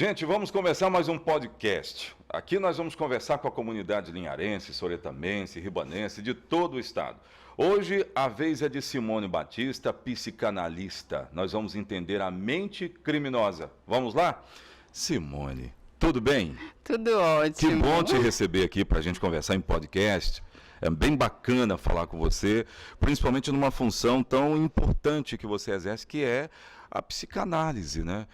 Gente, vamos começar mais um podcast. Aqui nós vamos conversar com a comunidade linharense, soretamense, ribanense, de todo o estado. Hoje a vez é de Simone Batista, psicanalista. Nós vamos entender a mente criminosa. Vamos lá? Simone, tudo bem? Tudo ótimo. Que bom te receber aqui para a gente conversar em podcast. É bem bacana falar com você, principalmente numa função tão importante que você exerce, que é a psicanálise, né?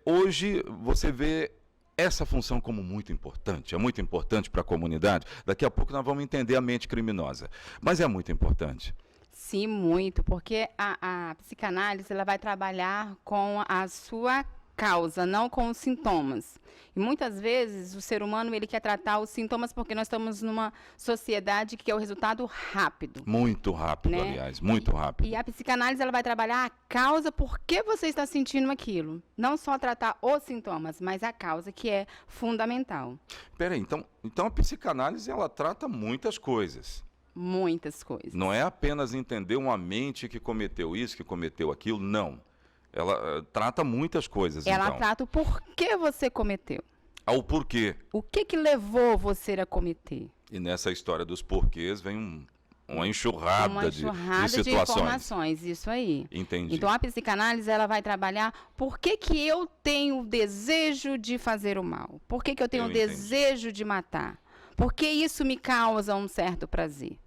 Hoje você vê essa função como muito importante, é muito importante para a comunidade. Daqui a pouco nós vamos entender a mente criminosa, mas é muito importante. Sim, muito, porque a psicanálise ela vai trabalhar com a sua causa, não com os sintomas. E muitas vezes o ser humano ele quer tratar os sintomas porque nós estamos numa sociedade que é o resultado rápido. Muito rápido, né? Aliás, muito rápido. E a psicanálise ela vai trabalhar a causa por que você está sentindo aquilo. Não só tratar os sintomas, mas a causa que é fundamental. Peraí, então a psicanálise ela trata muitas coisas. Muitas coisas. Não é apenas entender uma mente que cometeu isso, que cometeu aquilo, não. Ela trata muitas coisas, Ela trata o porquê você cometeu. O porquê. O que levou você a cometer? E nessa história dos porquês vem uma enxurrada de situações. De informações, isso aí. Entendi. Então, a psicanálise ela vai trabalhar por que eu tenho o desejo de fazer o mal? Por que eu tenho o desejo de matar? Por que isso me causa um certo prazer?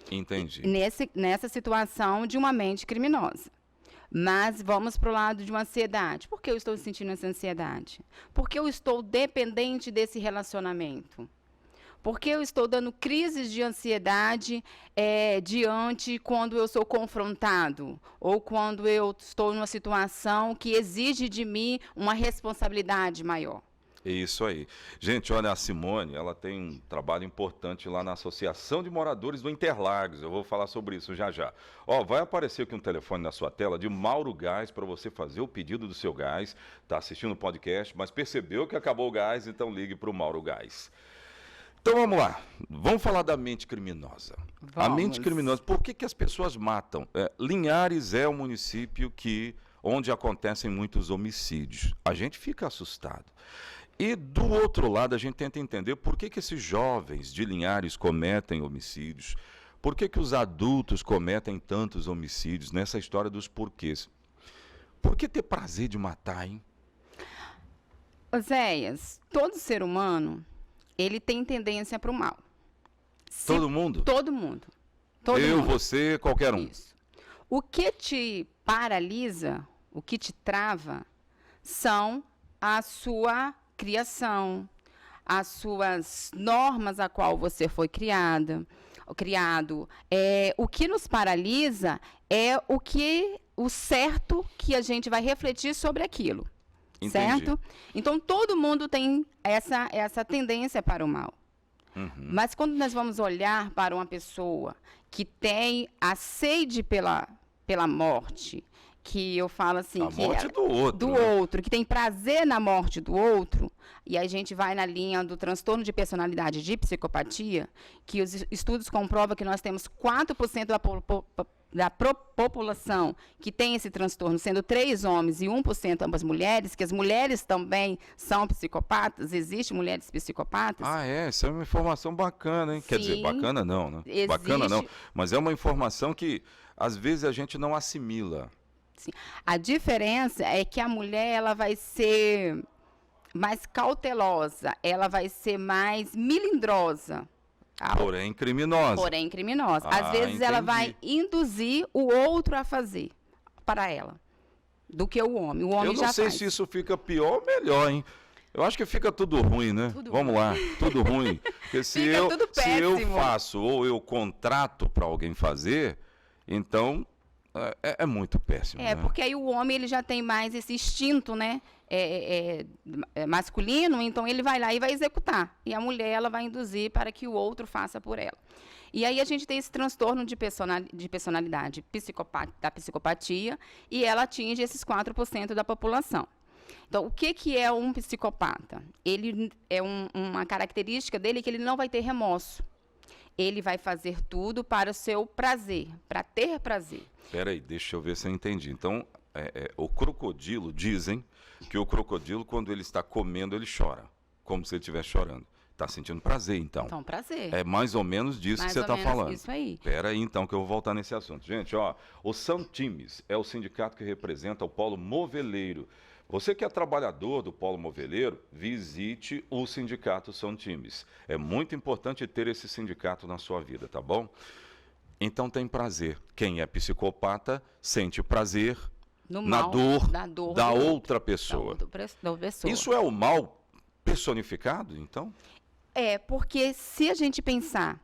Entendi. Nessa situação de uma mente criminosa. Mas vamos para o lado de uma ansiedade. Por que eu estou sentindo essa ansiedade? Por que eu estou dependente desse relacionamento? Por que eu estou dando crises de ansiedade diante quando eu sou confrontado? Ou quando eu estou numa situação que exige de mim uma responsabilidade maior? Isso aí. Gente, olha, a Simone, ela tem um trabalho importante lá na Associação de Moradores do Interlagos. Eu vou falar sobre isso já já. Ó, vai aparecer aqui um telefone na sua tela de Mauro Gás para você fazer o pedido do seu gás. Está assistindo o podcast, mas percebeu que acabou o gás, então ligue para o Mauro Gás. Então vamos lá, vamos falar da mente criminosa. Vamos. A mente criminosa, por que as pessoas matam? Linhares é um município onde acontecem muitos homicídios. A gente fica assustado. E do outro lado, a gente tenta entender por que esses jovens de Linhares cometem homicídios, por que os adultos cometem tantos homicídios, nessa história dos porquês. Por que ter prazer de matar, hein? Oséias, todo ser humano, ele tem tendência para o mal. Todo mundo? Todo mundo. Você, qualquer um. Isso. O que te paralisa, o que te trava, são a sua criação, as suas normas a qual você foi criado. O que nos paralisa é o certo que a gente vai refletir sobre aquilo. Entendi. Certo? Então, todo mundo tem essa tendência para o mal. Uhum. Mas quando nós vamos olhar para uma pessoa que tem a sede pela morte, que eu falo assim... A morte do outro. Do outro, que tem prazer na morte do outro, e aí a gente vai na linha do transtorno de personalidade de psicopatia, que os estudos comprovam que nós temos 4% da população que tem esse transtorno, sendo 3 homens e 1% ambas mulheres, que as mulheres também são psicopatas, existem mulheres psicopatas. Essa é uma informação bacana, hein? Sim, quer dizer, bacana não, né? Existe. Bacana não, mas é uma informação que às vezes a gente não assimila. Sim. A diferença é que a mulher ela vai ser mais cautelosa, ela vai ser mais melindrosa. Porém criminosa. Às vezes entendi. ela vai induzir o outro a fazer para ela, do que o homem. O homem já faz. Eu não sei se isso fica pior ou melhor, hein? Eu acho que fica tudo ruim, né? Vamos lá, tudo ruim. Porque se eu faço ou eu contrato para alguém fazer, então é muito péssimo. Né? Porque aí o homem ele já tem mais esse instinto, né? Masculino, então ele vai lá e vai executar. E a mulher ela vai induzir para que o outro faça por ela. E aí a gente tem esse transtorno de personalidade da psicopatia e ela atinge esses 4% da população. Então, o que é um psicopata? Ele é uma característica dele que ele não vai ter remorso. Ele vai fazer tudo para o seu prazer, para ter prazer. Peraí, deixa eu ver se eu entendi. Então, o crocodilo, dizem que o crocodilo, quando ele está comendo, ele chora, como se ele estivesse chorando. Está sentindo prazer, então. Então, prazer. É mais ou menos disso Mais que você ou está menos falando. isso aí. Espera aí, então, que eu vou voltar nesse assunto. Gente, ó, o Santimes é o sindicato que representa o polo moveleiro. Você que é trabalhador do polo moveleiro, visite o sindicato Santimes. É muito importante ter esse sindicato na sua vida, tá bom? Então tem prazer. Quem é psicopata sente prazer No na mal, dor da dor da do outro, outra pessoa. da outra pessoa. Isso é o mal personificado, então? Porque se a gente pensar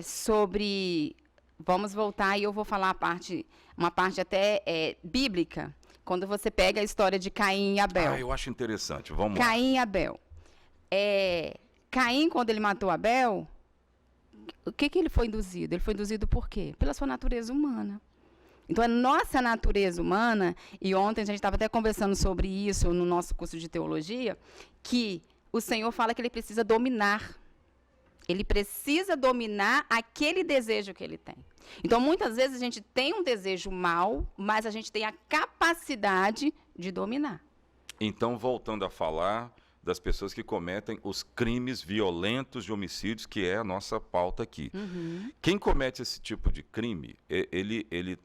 sobre... Vamos voltar e eu vou falar uma parte até bíblica, quando você pega a história de Caim e Abel. Eu acho interessante. Vamos lá. Caim e Abel. Caim, quando ele matou Abel, o que ele foi induzido? Ele foi induzido por quê? Pela sua natureza humana. Então, a nossa natureza humana, e ontem a gente estava até conversando sobre isso no nosso curso de teologia, que o Senhor fala que ele precisa dominar. Ele precisa dominar aquele desejo que ele tem. Então, muitas vezes a gente tem um desejo mau, mas a gente tem a capacidade de dominar. Então, voltando a falar das pessoas que cometem os crimes violentos de homicídios, que é a nossa pauta aqui. Quem comete esse tipo de crime, ele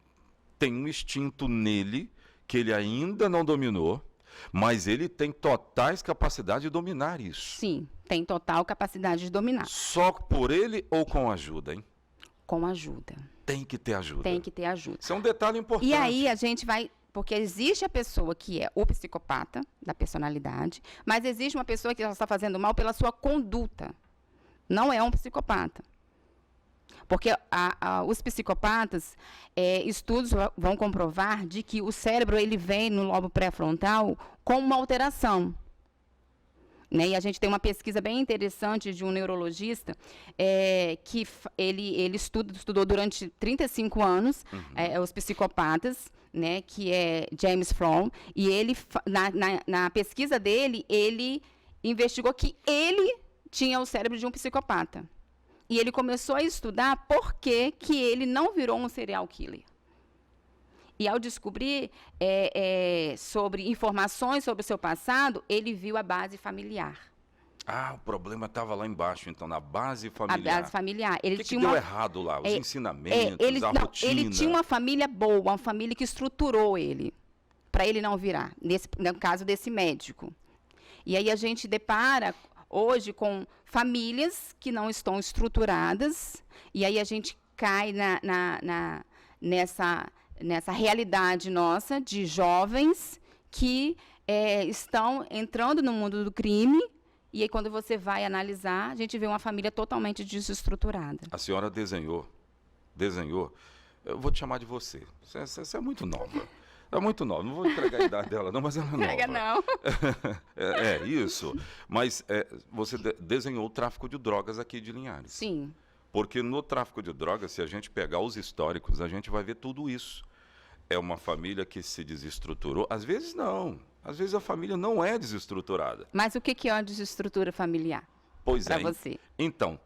tem um instinto nele que ele ainda não dominou, mas ele tem totais capacidade de dominar isso. Sim, tem total capacidade de dominar. Só por ele ou com ajuda, hein? Com ajuda. Tem que ter ajuda. Tem que ter ajuda. Isso é um detalhe importante. E aí a gente vai... Porque existe a pessoa que é o psicopata da personalidade, mas existe uma pessoa que está fazendo mal pela sua conduta. Não é um psicopata. Porque os psicopatas, estudos vão comprovar de que o cérebro ele vem no lobo pré-frontal com uma alteração. Né? E a gente tem uma pesquisa bem interessante de um neurologista que ele estudou durante 35 anos os psicopatas, né, que é James Fromm, e ele, na pesquisa dele, ele investigou que ele tinha o cérebro de um psicopata. E ele começou a estudar por que ele não virou um serial killer. E ao descobrir sobre informações sobre o seu passado, ele viu a base familiar. O problema estava lá embaixo, então, na base familiar. A base familiar. Ele o que tinha deu errado lá? Os ensinamentos, a rotina? Ele tinha uma família boa, uma família que estruturou ele, para ele não virar, no caso desse médico. E aí a gente depara hoje com famílias que não estão estruturadas, e aí a gente cai nessa realidade nossa de jovens que estão entrando no mundo do crime, e aí quando você vai analisar, a gente vê uma família totalmente desestruturada. A senhora desenhou, eu vou te chamar de você. Você é muito nova. É muito nova, não vou entregar a idade dela não, mas ela é nova. Entrega não. Isso. Mas você desenhou o tráfico de drogas aqui de Linhares. Sim. Porque no tráfico de drogas, se a gente pegar os históricos, a gente vai ver tudo isso. É uma família que se desestruturou. Às vezes não. Às vezes a família não é desestruturada. Mas o que é uma desestrutura familiar? Pois para você? Então,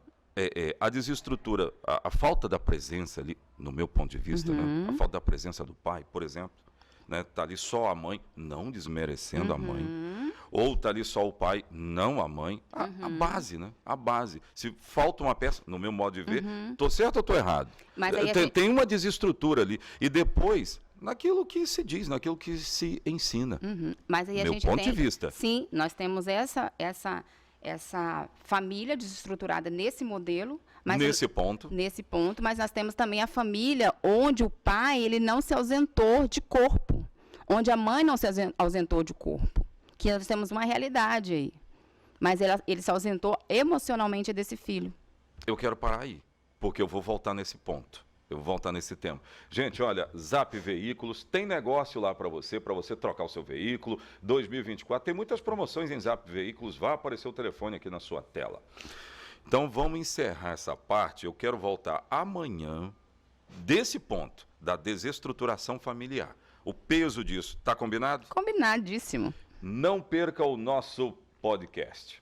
a desestrutura, a falta da presença ali, no meu ponto de vista, né? A falta da presença do pai, por exemplo, né? Tá ali só a mãe, não desmerecendo a mãe. Ou tá ali só o pai, não a mãe. A base, né? A base. Se falta uma peça, no meu modo de ver, tô certo ou tô errado? Mas aí tem uma desestrutura ali. E depois, naquilo que se diz, naquilo que se ensina. Mas aí meu ponto de vista. Sim, nós temos essa família desestruturada nesse modelo. Mas nesse ponto, mas nós temos também a família onde o pai ele não se ausentou de corpo, onde a mãe não se ausentou de corpo. Que nós temos uma realidade aí. Mas ele se ausentou emocionalmente desse filho. Eu quero parar aí, porque eu vou voltar nesse ponto. Eu vou voltar nesse tema. Gente, olha, Zap Veículos, tem negócio lá para você trocar o seu veículo. 2024, tem muitas promoções em Zap Veículos, vai aparecer o telefone aqui na sua tela. Então, vamos encerrar essa parte. Eu quero voltar amanhã desse ponto, da desestruturação familiar. O peso disso, tá combinado? Combinadíssimo. Não perca o nosso podcast.